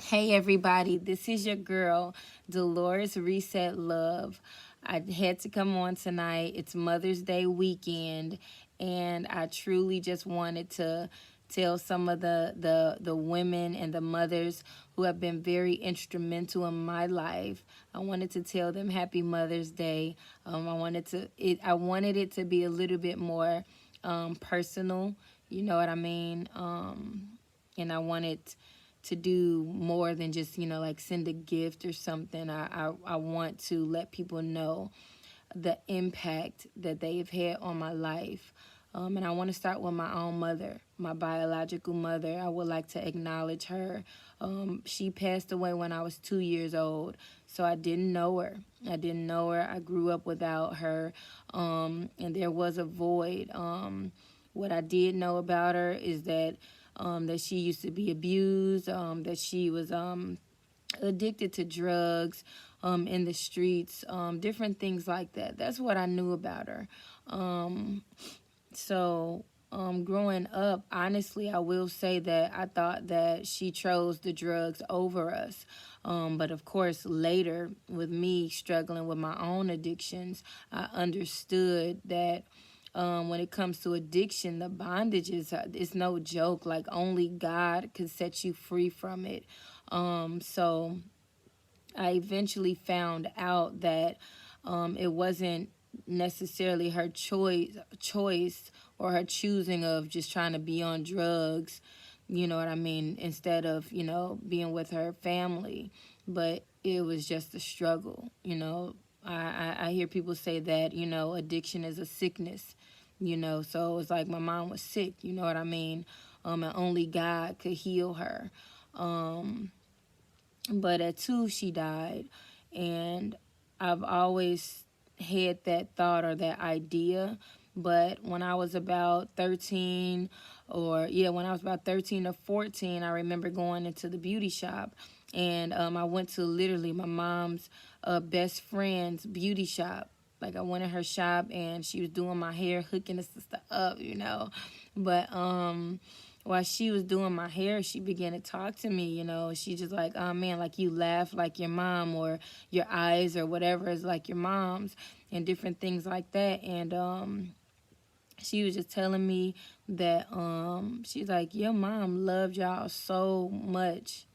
Hey everybody, this is your girl, Dolores Reset Love. I had to come on tonight. It's Mother's Day weekend, and I truly just wanted to tell some of the women and the mothers who have been very instrumental in my life. I wanted to tell them Happy Mother's Day. I wanted it to be a little bit more personal. You know what I mean? And I wanted to do more than just like send a gift or something. I want to let people know the impact that they've had on my life. And I want to start with my own mother, my biological mother. I would like to acknowledge her. She passed away when I was 2 years old, so I didn't know her. I grew up without her, and there was a void. What I did know about her is that she used to be abused, that she was addicted to drugs in the streets, different things like that. That's what I knew about her. Um, so, growing up, honestly, I will say that I thought that she chose the drugs over us. But of course, later, with me struggling with my own addictions, I understood that when it comes to addiction, the bondage is no joke. Like, only God could set you free from it. So I eventually found out that it wasn't necessarily her choice or her choosing of just trying to be on drugs, you know what I mean, instead of, being with her family. But it was just a struggle, I hear people say that, addiction is a sickness, so it's like my mom was sick, you know what I mean? And only God could heal her. Um, but at 2, she died. And I've always had that thought or that idea. But when I was about 13, when I was about 13 or 14, I remember going into the beauty shop. And I went to literally my mom's best friend's beauty shop. Like, I went in her shop and she was doing my hair, hooking the sister up. But while she was doing my hair, she began to talk to me. She just like, oh man, like you laugh like your mom, or your eyes or whatever is like your mom's, and different things like that. And she was just telling me that she's like, your mom loved y'all so much.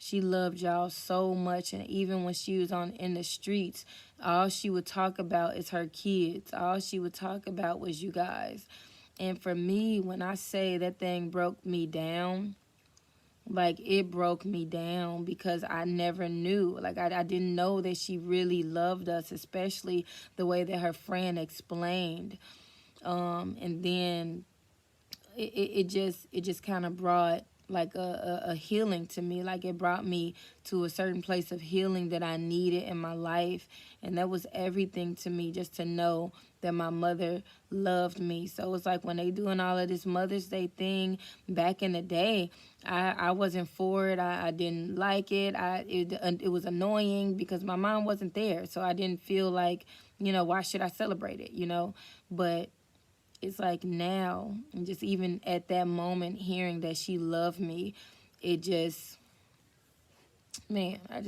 She loved y'all so much, and even when she was on in the streets, all she would talk about is her kids. All she would talk about was you guys. And for me, when I say that thing broke me down, like, it broke me down because I never knew. Like, I didn't know that she really loved us, especially the way that her friend explained. And then it just kind of brought like a healing to me. Like, it brought me to a certain place of healing that I needed in my life. And that was everything to me, just to know that my mother loved me. So it's like when they doing all of this Mother's Day thing back in the day, I wasn't for it. I didn't like it. It was annoying because my mom wasn't there. So I didn't feel like, why should I celebrate it? But it's like now, and just even at that moment, hearing that she loved me, it just, man, I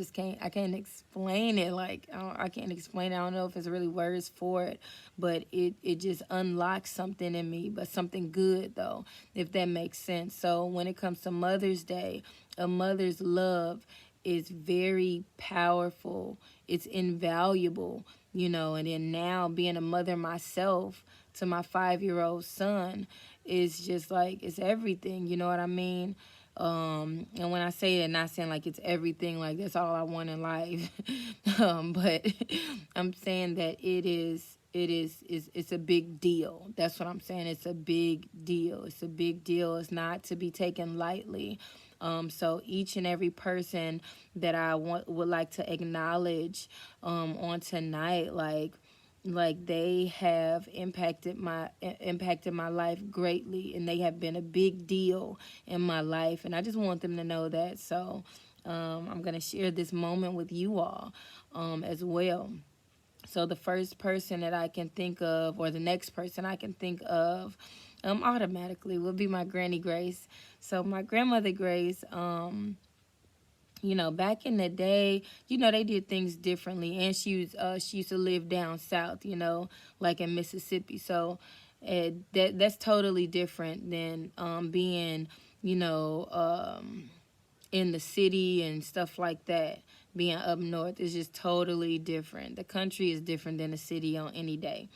can't explain it. Like, I can't explain it. I don't know if it's really words for it, but it just unlocks something in me, but something good though, if that makes sense. So when it comes to Mother's Day, a mother's love is very powerful. It's invaluable, and then now being a mother myself to my 5-year-old son is just like, it's everything, you know what I mean? And when I say it, not saying like it's everything, like that's all I want in life. But I'm saying that it's a big deal. That's what I'm saying. It's a big deal. It's a big deal. It's not to be taken lightly. So each and every person that would like to acknowledge on tonight, like they have impacted my life greatly, and they have been a big deal in my life, and I just want them to know that. So I'm going to share this moment with you all as well. So the first person that I can think of, or the next person I can think of, automatically will be my Granny Grace. So my grandmother Grace, You know, back in the day, you know, they did things differently. And she used to live down south, you know, like in Mississippi. So that's totally different than being, you know, in the city and stuff like that. Being up north is just totally different. The country is different than the city on any day.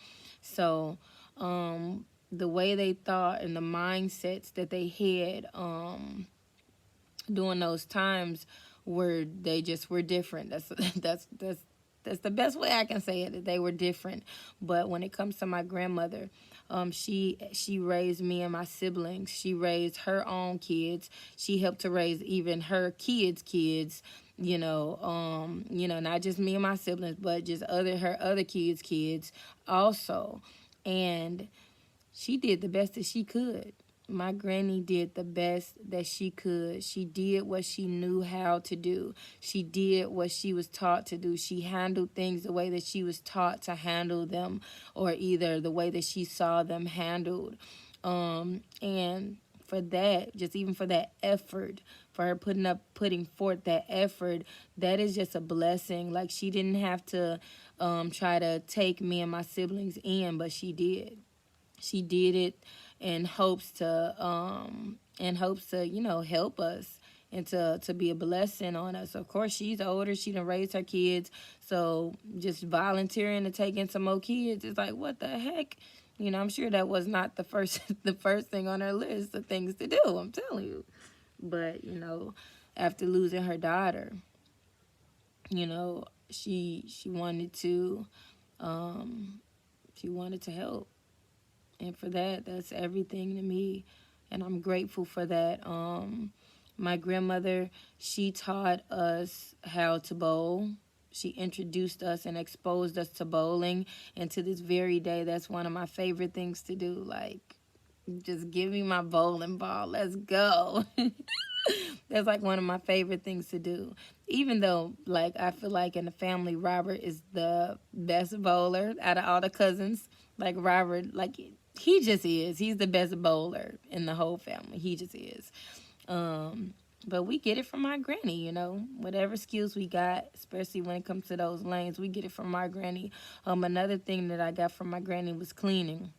So the way they thought and the mindsets that they had during those times were, they just were different. That's the best way I can say it. That they were different. But when it comes to my grandmother, she raised me and my siblings. She raised her own kids. She helped to raise even her kids. You know, not just me and my siblings, but just her other kids also. And she did the best that she could. My granny did the best that she could. She did what she knew how to do. She did what she was taught to do. She handled things the way that she was taught to handle them, or either the way that she saw them handled. And for that, just even for that effort, for her putting forth that effort, that is just a blessing. Like, she didn't have to try to take me and my siblings in, but she did. She did it in hopes to you know, help us and to be a blessing on us. Of course, she's older. She done raised her kids. So just volunteering to take in some more kids is like, what the heck? You know, I'm sure that was not the first the first thing on her list of things to do. I'm telling you. But, you know, after losing her daughter, you know, she wanted to help. And for that, that's everything to me. And I'm grateful for that. My grandmother, she taught us how to bowl. She introduced us and exposed us to bowling. And to this very day, that's one of my favorite things to do. Like, just give me my bowling ball. Let's go. That's like one of my favorite things to do. Even though, like, I feel like in the family, Robert is the best bowler out of all the cousins. Like, Robert, like, he just is. He's the best bowler in the whole family. He just is. But we get it from my granny, you know. Whatever skills we got, especially when it comes to those lanes, we get it from my granny. Another thing that I got from my granny was cleaning.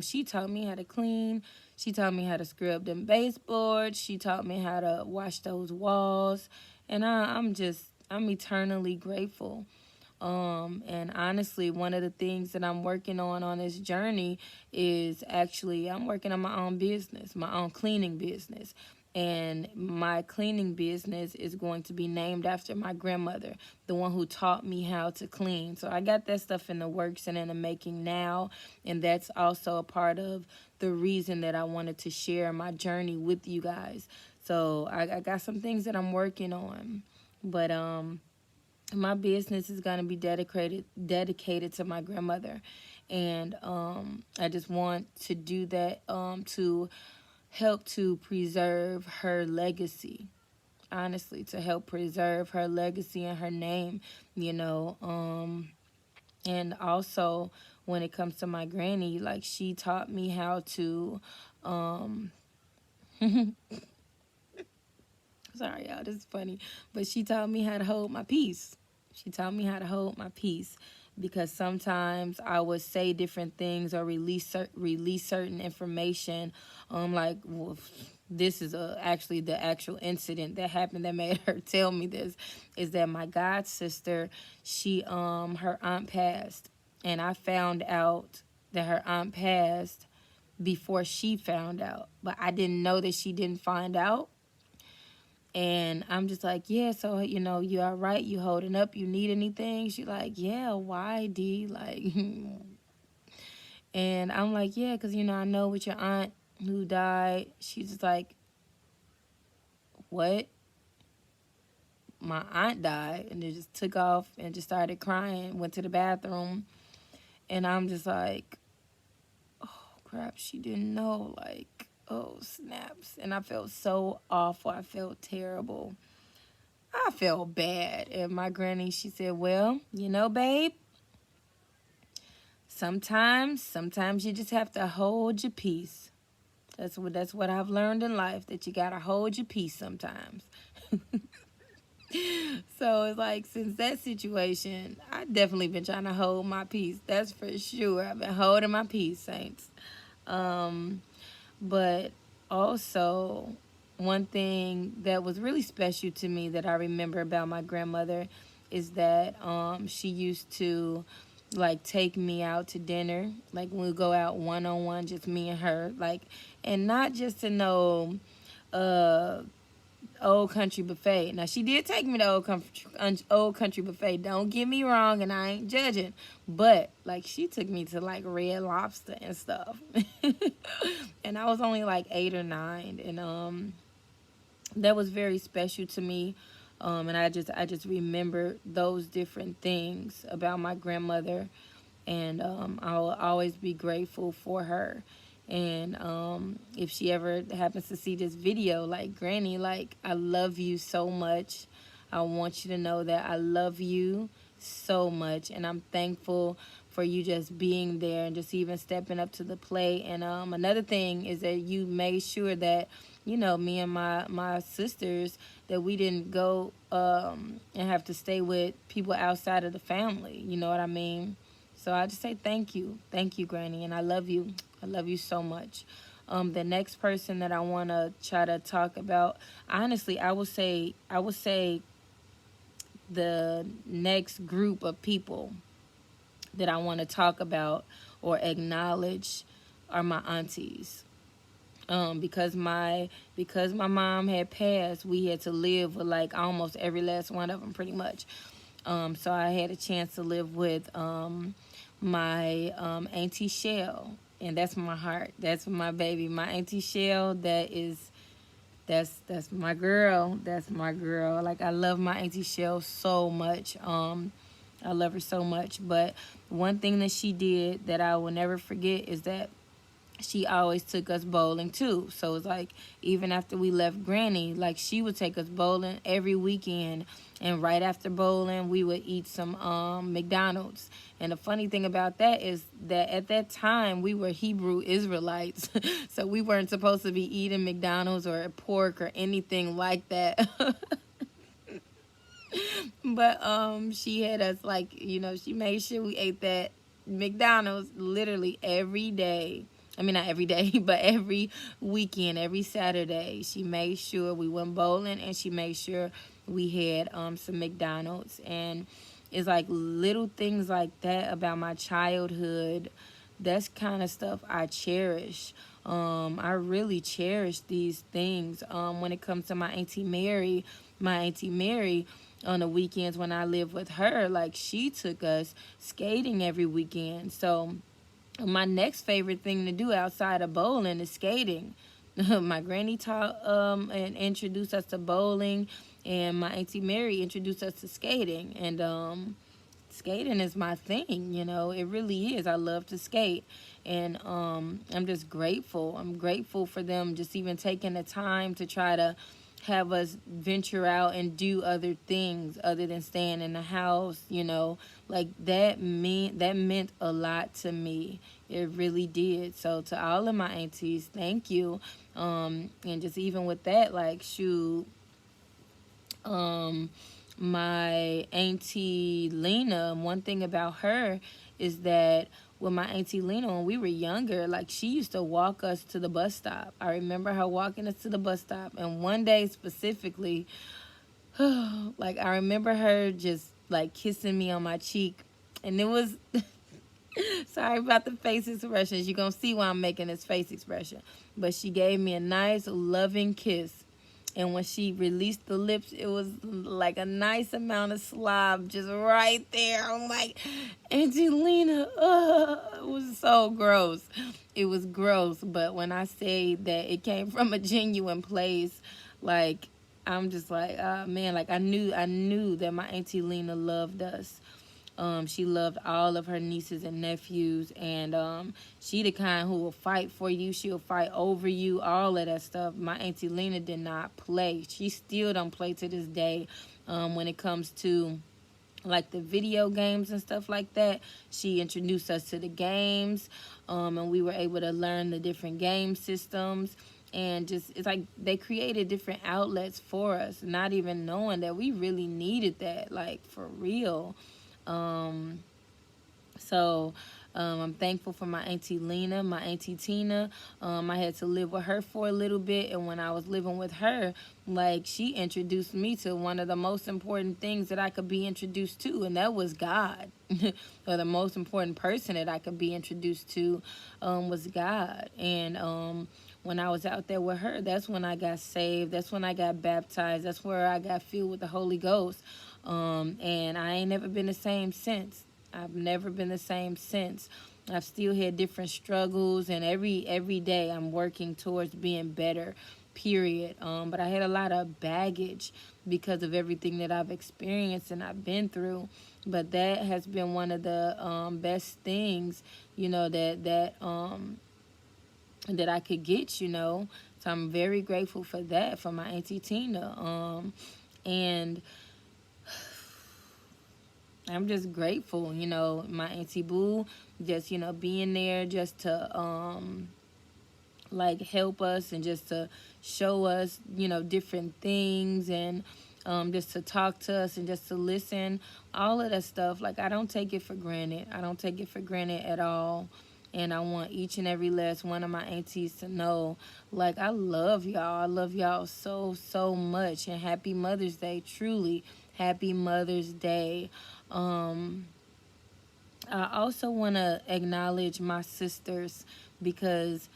She taught me how to clean. She taught me how to scrub them baseboards. She taught me how to wash those walls. And I'm eternally grateful. And honestly, one of the things that I'm working on this journey is actually I'm working on my own business, my own cleaning business. And my cleaning business is going to be named after my grandmother, the one who taught me how to clean. So I got that stuff in the works and in the making now. And that's also a part of the reason that I wanted to share my journey with you guys. So I got some things that I'm working on. But my business is going to be dedicated to my grandmother. And I just want to do that to help to preserve her legacy. Honestly, to help preserve her legacy and her name, you know. And also, when it comes to my granny, like, she taught me how to sorry y'all, this is funny, but she taught me how to hold my peace. She taught me how to hold my peace, because sometimes I would say different things or release certain information. Like, well, this is actually the actual incident that happened that made her tell me this. Is that my god sister, she her aunt passed, and I found out that her aunt passed before she found out, but I didn't know that she didn't find out. And I'm just like, yeah, so, you know, you all right? You holding up? You need anything? She like, yeah, why, D? Like, and I'm like, yeah, because, you know, I know with your aunt who died. She's just like, what? My aunt died. And they just took off and just started crying, went to the bathroom. And I'm just like, oh, crap, she didn't know. Like, oh, snaps. And I felt so awful. I felt terrible. I felt bad. And my granny, she said, well, you know, babe, sometimes you just have to hold your peace. That's what I've learned in life, that you got to hold your peace sometimes. So it's like, since that situation, I definitely been trying to hold my peace. That's for sure. I've been holding my peace, saints. Um, but also, one thing that was really special to me that I remember about my grandmother is that she used to like take me out to dinner, like when we go out one on one, just me and her, like, and not just to know uh Old Country Buffet. Now she did take me to Old Country Buffet. Don't get me wrong, and I ain't judging, but like she took me to like Red Lobster and stuff, and I was only like 8 or 9, and that was very special to me. And I just remember those different things about my grandmother, and I will always be grateful for her. And if she ever happens to see this video, like, Granny, like, I love you so much. I want you to know that I love you so much, and I'm thankful for you just being there and just even stepping up to the plate. And another thing is that you made sure that, you know, me and my sisters, that we didn't go and have to stay with people outside of the family. You know what I mean? So I just say thank you, Granny, and I love you. I love you so much. The next person that I want to try to talk about, honestly, I would say the next group of people that I want to talk about or acknowledge are my aunties. Because my mom had passed, we had to live with like almost every last one of them, pretty much. So I had a chance to live with my Auntie Shell, and that's my heart. That's my baby. My Auntie Shell, that's my girl. That's my girl. Like, I love my Auntie Shell so much. I love her so much. But one thing that she did that I will never forget is that she always took us bowling too. So it's like, even after we left Granny, like, she would take us bowling every weekend, and right after bowling we would eat some McDonald's. And the funny thing about that is that at that time we were Hebrew Israelites. So we weren't supposed to be eating McDonald's or pork or anything like that. But she had us, like, you know, she made sure we ate that McDonald's literally every day. I mean, not every day, but every weekend, every Saturday. She made sure we went bowling, and she made sure we had some McDonald's. And it's like little things like that about my childhood. That's kind of stuff I cherish. I really cherish these things. When it comes to my Auntie Mary, on the weekends when I lived with her, like, she took us skating every weekend. So my next favorite thing to do outside of bowling is skating. My granny taught and introduced us to bowling, and my Auntie Mary introduced us to skating. And skating is my thing, you know. It really is. I love to skate. And I'm just grateful. I'm grateful for them just even taking the time to try to have us venture out and do other things other than staying in the house, you know. Like, that meant a lot to me. It really did. So to all of my aunties, thank you. And just even with that, like, shoot, my Auntie Lena, one thing about her is that with my Auntie Lena, when we were younger, like, she used to walk us to the bus stop. I remember her walking us to the bus stop. And one day specifically, like, I remember her just, like, kissing me on my cheek. And it was, sorry about the face expressions. You're going to see why I'm making this face expression. But she gave me a nice, loving kiss. And when she released the lips, it was like a nice amount of slob just right there. I'm like, Angelina, it was so gross. It was gross. But when I say that it came from a genuine place, like, I'm just like, man, like, I knew that my Auntie Lena loved us. She loved all of her nieces and nephews, and she the kind who will fight for you. She'll fight over you, all of that stuff. My Auntie Lena did not play. She still don't play to this day. When it comes to, like, the video games and stuff like that, she introduced us to the games, and we were able to learn the different game systems. And just, it's like they created different outlets for us, not even knowing that we really needed that, like, for real. Um, so I'm thankful for my Auntie Lena, my Auntie Tina. I had to live with her for a little bit, and when I was living with her, like, she introduced me to one of the most important things that I could be introduced to, and that was God. Or the most important person that I could be introduced to was God. And when I was out there with her, that's when I got saved. That's when I got baptized. That's where I got filled with the Holy Ghost. And I ain't never been the same since. I've never been the same since. I've still had different struggles, and every day I'm working towards being better, period. But I had a lot of baggage because of everything that I've experienced and I've been through. But that has been one of the best things, that I could get, So I'm very grateful for that, for my Auntie Tina. And I'm just grateful, my Auntie Boo, just, being there just to, like, help us and just to show us, different things, and just to talk to us and just to listen, all of that stuff. Like, I don't take it for granted. I don't take it for granted at all. And I want each and every last one of my aunties to know, like, I love y'all. I love y'all so, so much. And happy Mother's Day, truly. Happy Mother's Day. I also want to acknowledge my sisters, because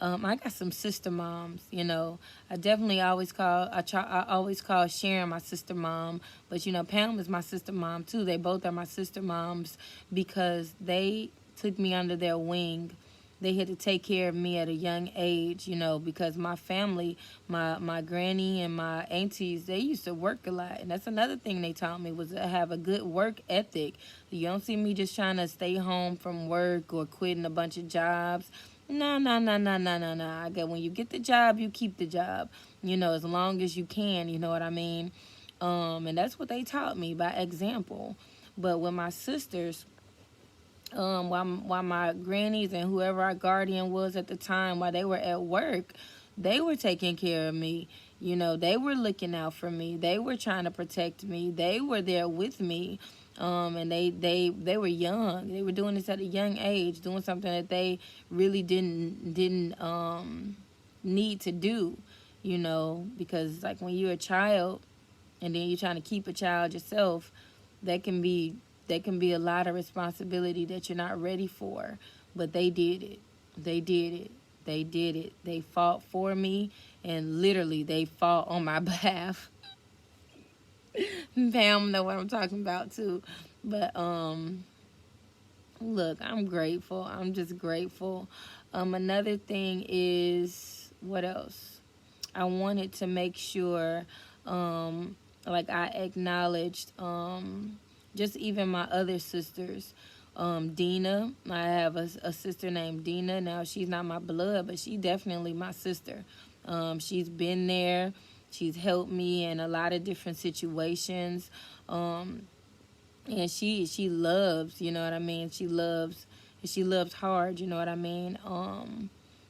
I got some sister moms. I definitely always I always call Sharon my sister mom, but Pam is my sister mom too. They both are my sister moms because they took me under their wing. They had to take care of me at a young age, because my family, my granny and my aunties, they used to work a lot. And that's another thing they taught me, was to have a good work ethic. You don't see me just trying to stay home from work or quitting a bunch of jobs. No, no, no, no, no, no, no. I get, when you get the job, you keep the job, as long as you can, you know what I mean? And that's what they taught me by example. But with my sisters, while my grannies and whoever our guardian was at the time, while they were at work, they were taking care of me. They were looking out for me. They were trying to protect me. They were there with me. And they were young. They were doing this at a young age, doing something that they really didn't need to do, because, like, when you're a child and then you're trying to keep a child yourself, that can be a lot of responsibility that you're not ready for. But they did it. They did it. They did it. They fought for me, and literally they fought on my behalf. Pam know what I'm talking about too. But look, I'm grateful. I'm just grateful. Another thing is, what else? I wanted to make sure, like, I acknowledged just even my other sisters. Dina, I have a sister named Dina. Now, she's not my blood, but she definitely my sister. She's been there. She's helped me in a lot of different situations. And she loves, you know what I mean? She loves hard, you know what I mean?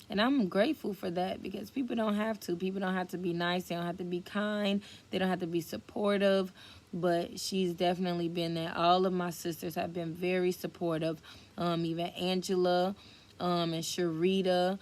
And I'm grateful for that, because people don't have to. People don't have to be nice. They don't have to be kind. They don't have to be supportive. But she's definitely been there. All of my sisters have been very supportive. Even Angela and Sharita,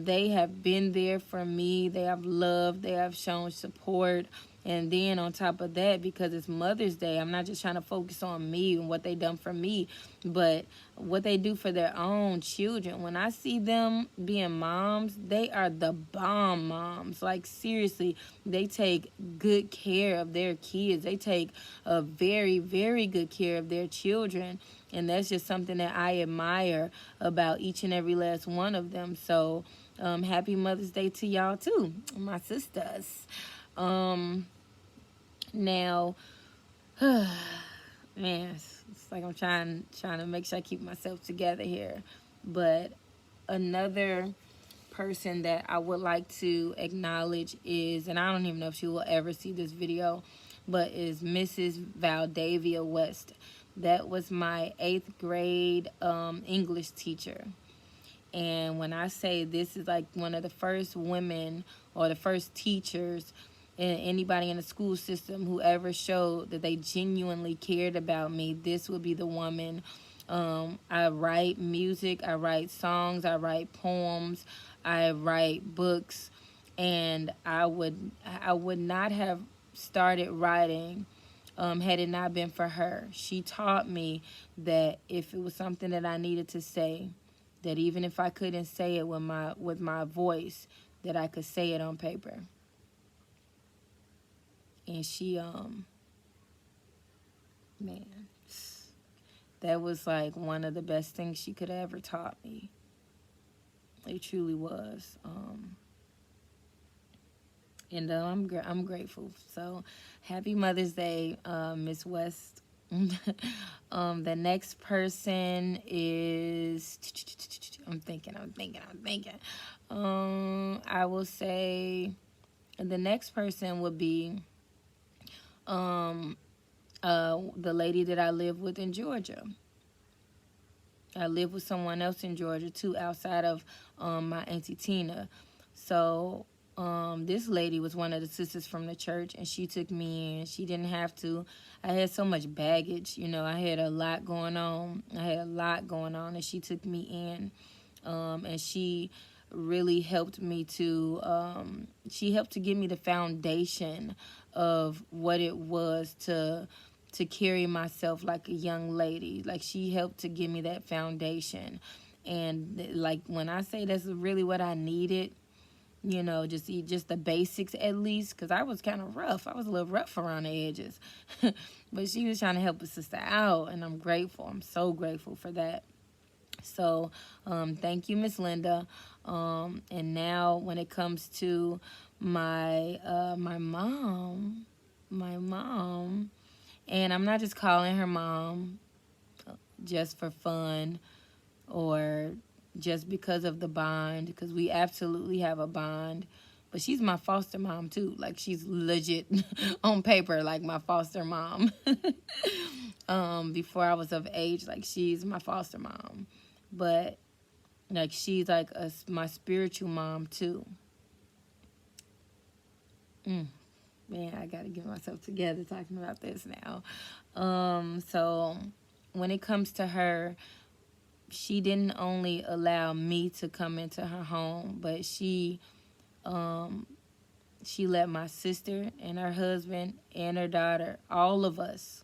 they have been there for me. They have loved. They have shown support. And then on top of that, because it's Mother's Day, I'm not just trying to focus on me and what they done for me, but what they do for their own children. When I see them being moms, they are the bomb moms. Like, seriously, they take good care of their kids. They take a very, very good care of their children. And that's just something that I admire about each and every last one of them. So happy Mother's Day to y'all too, my sisters. Now, man, it's like I'm trying to make sure I keep myself together here. But another person that I would like to acknowledge is, and I don't even know if she will ever see this video, but is Mrs. Valdavia West. That was my 8th grade English teacher. And when I say this is like one of the first women or the first teachers and anybody in the school system who ever showed that they genuinely cared about me, this would be the woman. I write music, I write songs, I write poems, I write books, and I would not have started writing had it not been for her. She taught me that if it was something that I needed to say, that even if I couldn't say it with my voice, that I could say it on paper. And she man, that was like one of the best things she could have ever taught me. It truly was. And I'm grateful. So happy Mother's Day, Miss West. The next person is, I'm thinking. I will say the next person would be the lady that I live with in Georgia. I live with someone else in Georgia too, outside of my Auntie Tina. So this lady was one of the sisters from the church, and she took me in. She didn't have to. I had so much baggage, I had a lot going on. And she took me in, and she really helped me to. She helped to give me the foundation of what it was to carry myself like a young lady. Like, she helped to give me that foundation. And like, when I say that's really what I needed, just the basics at least, because I was kind of rough. I was a little rough around the edges. But she was trying to help a sister out, and I'm grateful. I'm so grateful for that. So thank you, Miss Linda. And now when it comes to my mom, and I'm not just calling her mom just for fun or just because of the bond, because we absolutely have a bond. But she's my foster mom too. Like, she's legit on paper like my foster mom. Before I was of age, like, she's my foster mom. But like, she's like my spiritual mom too. Man, I gotta get myself together talking about this now. So when it comes to her, she didn't only allow me to come into her home, but she let my sister and her husband and her daughter, all of us,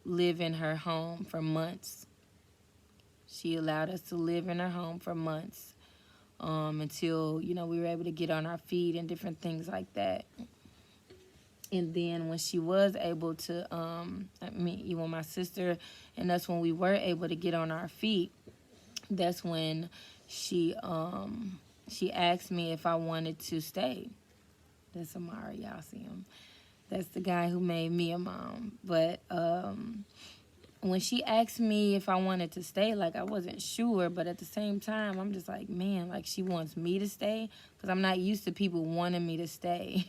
live in her home for months. She allowed us to live in her home for months, until, we were able to get on our feet and different things like that. And then when she was able to, my sister and us, when we were able to get on our feet, that's when she asked me if I wanted to stay. That's Amari, y'all see him. That's the guy who made me a mom. But when she asked me if I wanted to stay, like, I wasn't sure, but at the same time, I'm just like, man, like, she wants me to stay, because I'm not used to people wanting me to stay.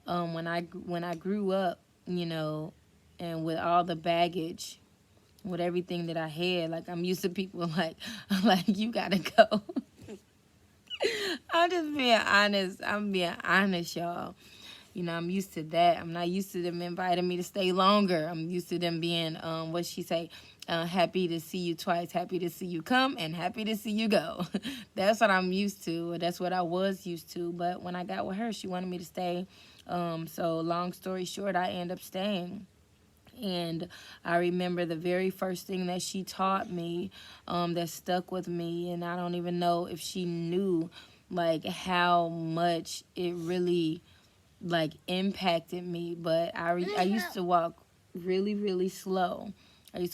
When I grew up, and with all the baggage, with everything that I had, like, I'm used to people like you gotta go. I'm just being honest. I'm being honest, y'all. I'm used to that. I'm not used to them inviting me to stay longer. I'm used to them being, what she say, happy to see you twice, happy to see you come, and happy to see you go. That's what I'm used to. Or that's what I was used to. But when I got with her, she wanted me to stay. So long story short, I end up staying. And I remember the very first thing that she taught me, that stuck with me, and I don't even know if she knew, like, how much it really, like, impacted me. But I used to walk really, really slow. And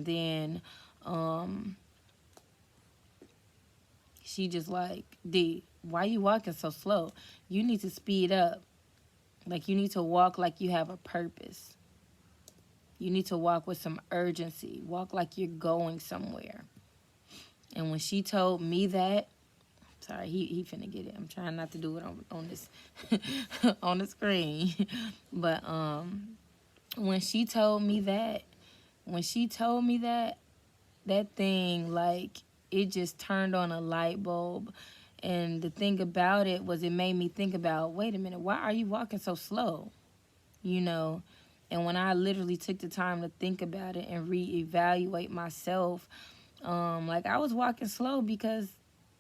then she just like, D, why you walking so slow? You need to speed up. Like, you need to walk like you have a purpose. You need to walk with some urgency. Walk like you're going somewhere. And when she told me that, sorry, he finna get it. I'm trying not to do it on this on the screen. But when she told me that, that thing, like, it just turned on a light bulb. And the thing about it was, it made me think about, wait a minute, why are you walking so slow? You know, and when I literally took the time to think about it and reevaluate myself, like, I was walking slow because,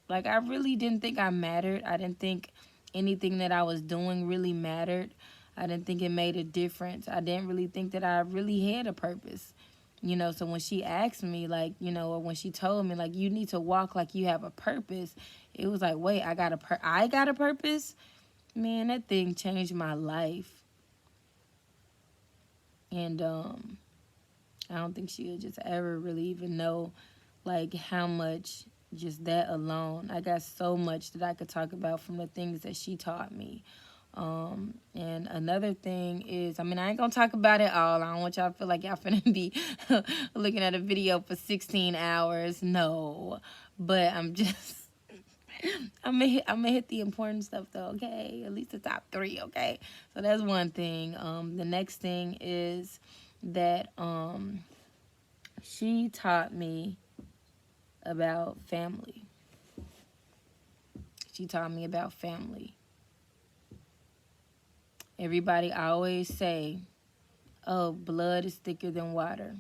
like, I really didn't think I mattered. I didn't think anything that I was doing really mattered. I didn't think it made a difference. I didn't really think that I really had a purpose. You know, so when she asked me, like, you know, or when she told me, like, you need to walk like you have a purpose, it was like, wait, I got a purpose? Man, that thing changed my life. And I don't think she'll just ever really even know, like, how much just that alone. I got so much that I could talk about from the things that she taught me. And another thing is, I mean, I ain't gonna talk about it all. I don't want y'all to feel like y'all finna be looking at a video for 16 hours. No, but I'm just, I'm gonna hit the important stuff though, okay? At least the top 3, okay? So that's one thing. The next thing is that she taught me about family. She taught me about family. Everybody always say, oh, blood is thicker than water.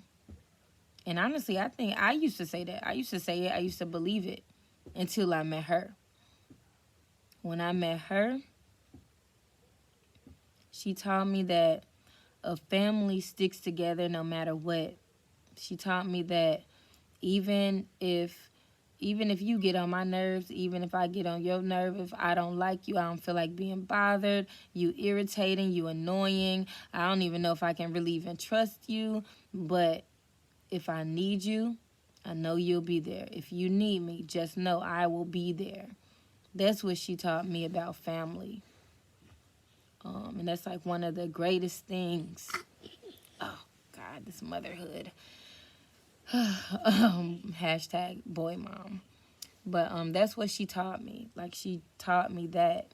And honestly, I think I used to say that. I used to say it. I used to believe it until I met her. When I met her, she taught me that a family sticks together no matter what. She taught me that even if you get on my nerves, even if I get on your nerve, if I don't like you, I don't feel like being bothered, you irritating, you annoying, I don't even know if I can really even trust you, but if I need you, I know you'll be there. If you need me, just know I will be there. That's what she taught me about family. And that's like one of the greatest things. Oh, God, this motherhood. Hashtag boy mom. But that's what she taught me. Like, she taught me that.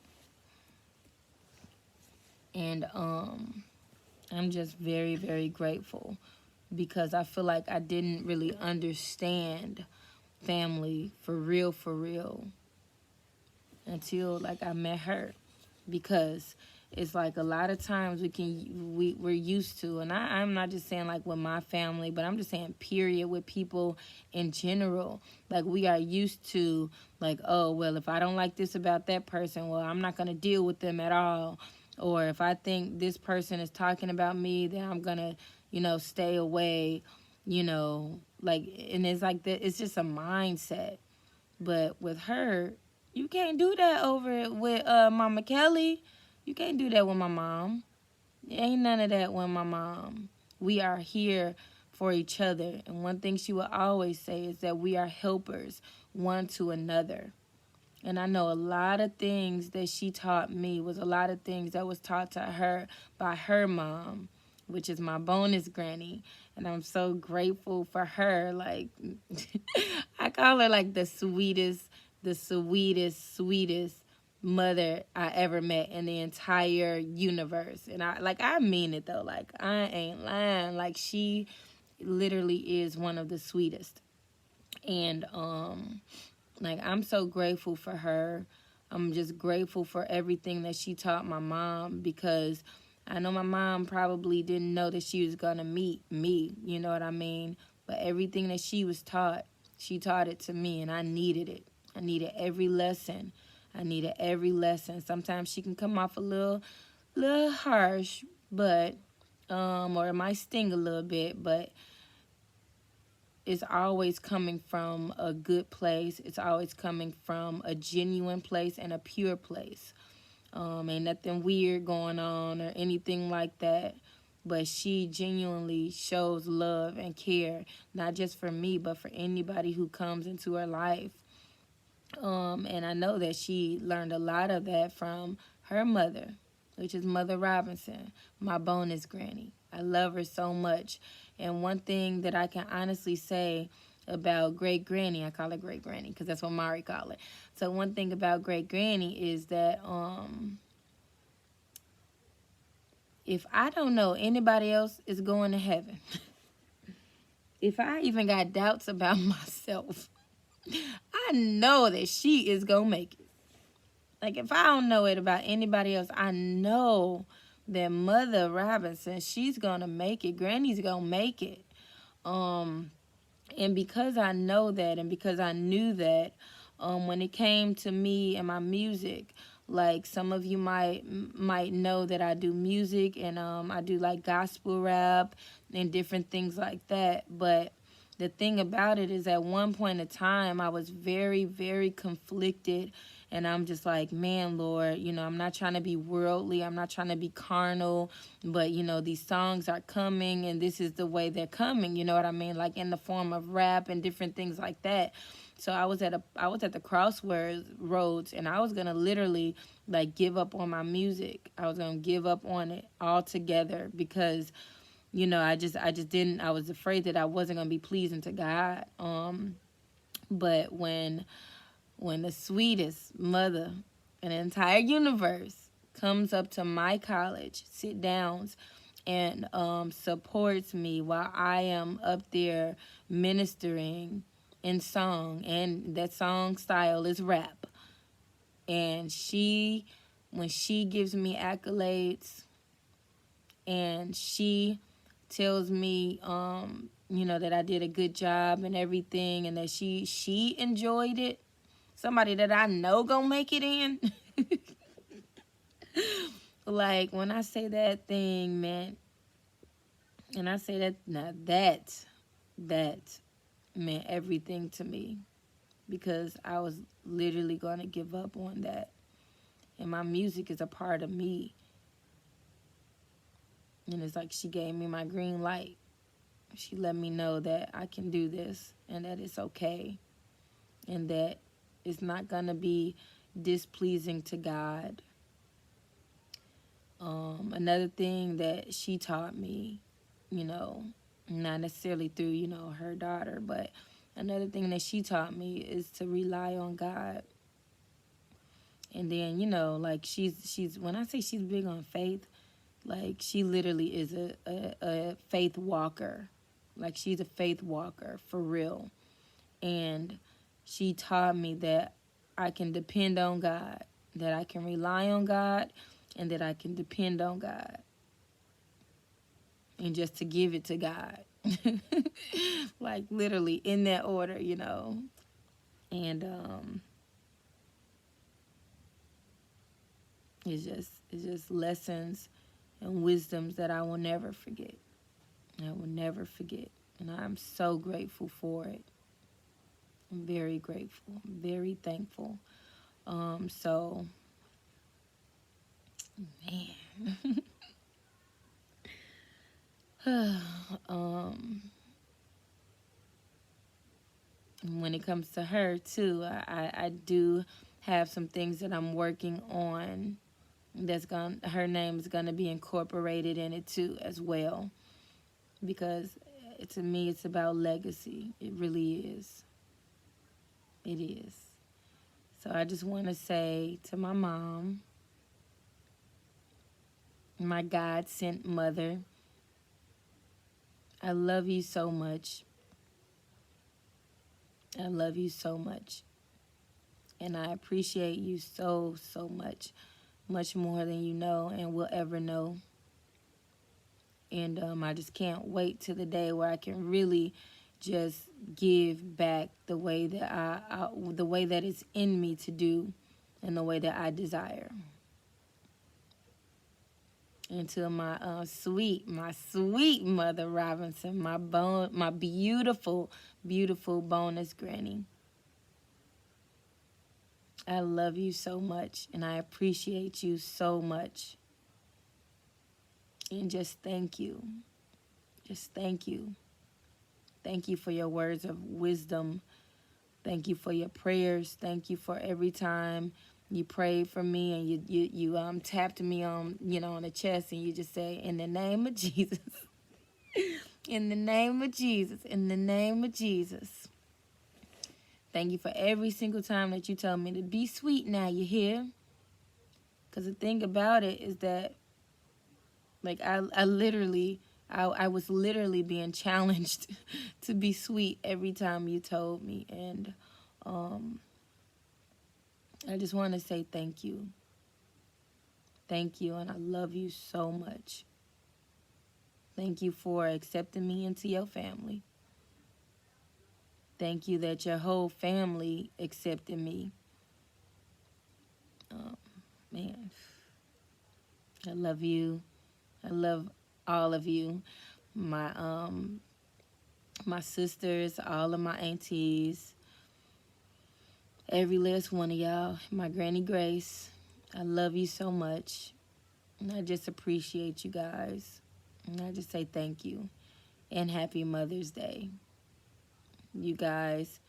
And I'm just very, very grateful, because I feel like I didn't really understand family for real until, like, I met her. Because it's like a lot of times we're used to, and I'm not just saying like with my family, but I'm just saying period, with people in general. Like, we are used to, like, oh, well, if I don't like this about that person, well, I'm not going to deal with them at all. Or if I think this person is talking about me, then I'm going to, you know, stay away, you know, like, and it's like that. It's just a mindset. But with her, you can't do that over with Mama Kelly. You can't do that with my mom. Ain't none of that with my mom. We are here for each other. And one thing she will always say is that we are helpers one to another. And I know a lot of things that she taught me was a lot of things that was taught to her by her mom, which is my bonus granny. And I'm so grateful for her. Like, I call her like the sweetest mother I ever met in the entire universe. And I mean it though. Like, I ain't lying. Like, she literally is one of the sweetest. And like, I'm so grateful for her. I'm just grateful for everything that she taught my mom, because I know my mom probably didn't know that she was going to meet me, you know what I mean? But everything that she was taught, she taught it to me, and I needed it. I needed every lesson. Sometimes she can come off a little harsh, but or it might sting a little bit, but it's always coming from a good place. It's always coming from a genuine place and a pure place. Ain't nothing weird going on or anything like that. But she genuinely shows love and care, not just for me, but for anybody who comes into her life. And I know that she learned a lot of that from her mother, which is Mother Robinson, my bonus granny. I love her so much. And one thing that I can honestly say about great granny, I call her great granny because that's what Mari call it. So one thing about great granny is that if I don't know anybody else is going to heaven, if I even got doubts about myself, I know that she is gonna make it. Like, if I don't know it about anybody else, I know that Mother Robinson, she's gonna make it. Granny's gonna make it. Um, and because I know that, and because I knew that, when it came to me and my music, like some of you might know that I do music, and I do like gospel rap and different things like that. But the thing about it is, at one point in time, I was very, very conflicted. And I'm just like, man, Lord, I'm not trying to be worldly. I'm not trying to be carnal. But, these songs are coming, and this is the way they're coming. You know what I mean? Like in the form of rap and different things like that. So I was at the crossroads, and I was gonna literally like give up on my music. I was gonna give up on it altogether because I just didn't. I was afraid that I wasn't gonna be pleasing to God. But when the sweetest mother in the entire universe comes up to my college, sit downs, and supports me while I am up there ministering in song, and that song style is rap. And when she gives me accolades, and she tells me, that I did a good job and everything, and that she enjoyed it. Somebody that I know gonna make it in. Like when I say that thing, man, and I say that, now that meant everything to me, because I was literally gonna give up on that, and my music is a part of me. And it's like she gave me my green light. She let me know that I can do this, and that it's okay, and that it's not gonna be displeasing to God. Another thing that she taught me, not necessarily through, her daughter, but another thing that she taught me is to rely on God. And then, like she's when I say she's big on faith, like she literally is a faith walker. Like she's a faith walker for real. And she taught me that I can depend on God, that I can rely on God, and that I can depend on God. And just to give it to God. Like literally in that order, And it's just lessons and wisdoms that I will never forget. I will never forget. And I'm so grateful for it. I'm very grateful. I'm very thankful. So man. When it comes to her too, I do have some things that I'm working on. Her name is gonna be incorporated in it too as well, because to me it's about legacy. It really is. It is. So I just want to say to my mom, my God sent mother, I love you so much. I love you so much. And I appreciate you so, so much. Much more than you know and will ever know. And I just can't wait to the day where I can really just give back the way that the way that it's in me to do, and the way that I desire. And to my sweet mother Robinson, my beautiful, beautiful bonus granny. I love you so much, and I appreciate you so much. And just thank you. Just thank you. Thank you for your words of wisdom. Thank you for your prayers. Thank you for every time you prayed for me, and you tapped me on on the chest, and you just say, in the name of Jesus. In the name of Jesus. In the name of Jesus. Thank you for every single time that you tell me to be sweet now, you hear? Because the thing about it is that, like, I was literally being challenged to be sweet every time you told me. And Um, I just want to say thank you. Thank you, and I love you so much. Thank you for accepting me into your family. Thank you that your whole family accepted me. Um, man, I love you. I love all of you. My my sisters, all of my aunties, every last one of y'all, my Granny Grace. I love you so much. And I just appreciate you guys. And I just say thank you. And happy Mother's Day. You guys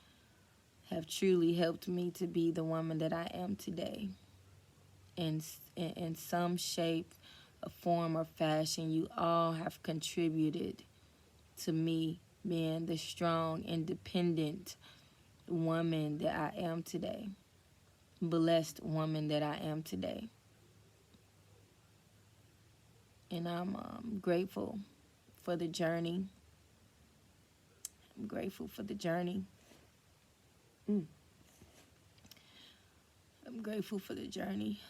have truly helped me to be the woman that I am today. In some shape, a form, or fashion, you all have contributed to me being the strong, independent woman that I am today. Blessed woman that I am today. And I'm grateful for the journey. I'm grateful for the journey. I'm grateful for the journey.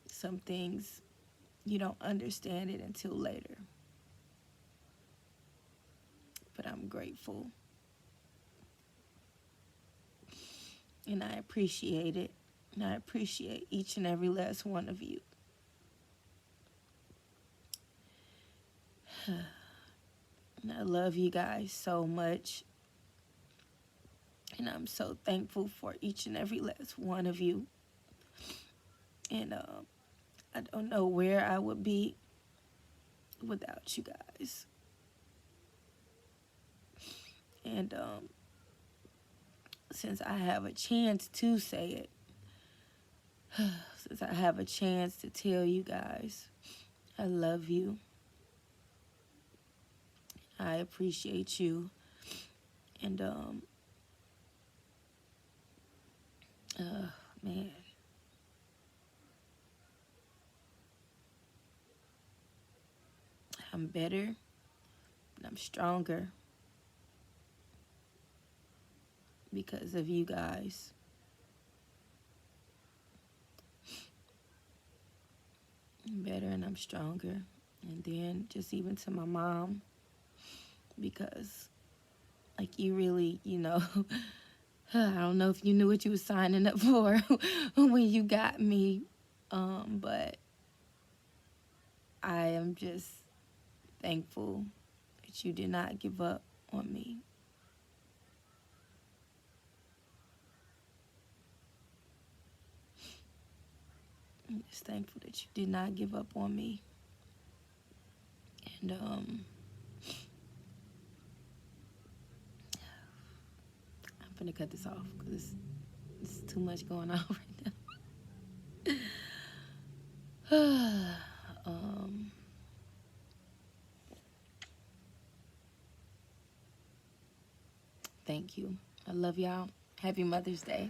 Some things you don't understand it until later. But I'm grateful. And I appreciate it. And I appreciate each and every last one of you. And I love you guys so much. And I'm so thankful for each and every last one of you. And I don't know where I would be without you guys. And since I have a chance to say it, since I have a chance to tell you guys, I love you. I appreciate you. And man, I'm better and I'm stronger because of you guys. I'm better and I'm stronger. And then just even to my mom, because like you really, I don't know if you knew what you were signing up for when you got me, but I am just thankful that you did not give up on me. I'm just thankful that you did not give up on me. And I'm gonna cut this off because it's too much going on right now. Thank you. I love y'all. Happy Mother's Day.